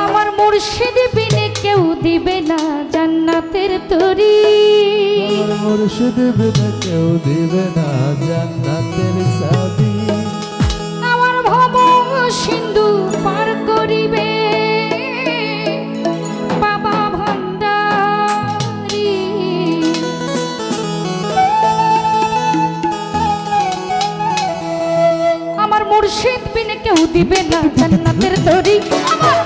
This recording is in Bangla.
আমার মুর্শিদ বিনে কেউ দিবে না জান্নাতের তরি। আমার মুর্শিদ বিনে কেউ দিবে না জান্নাতের চাবি। আমার ভব সিন্ধু পার করিবে বাবা ভান্ডারী। আমার মুর্শিদ বিনে কেউ দিবে না জান্নাতের তরি। আমার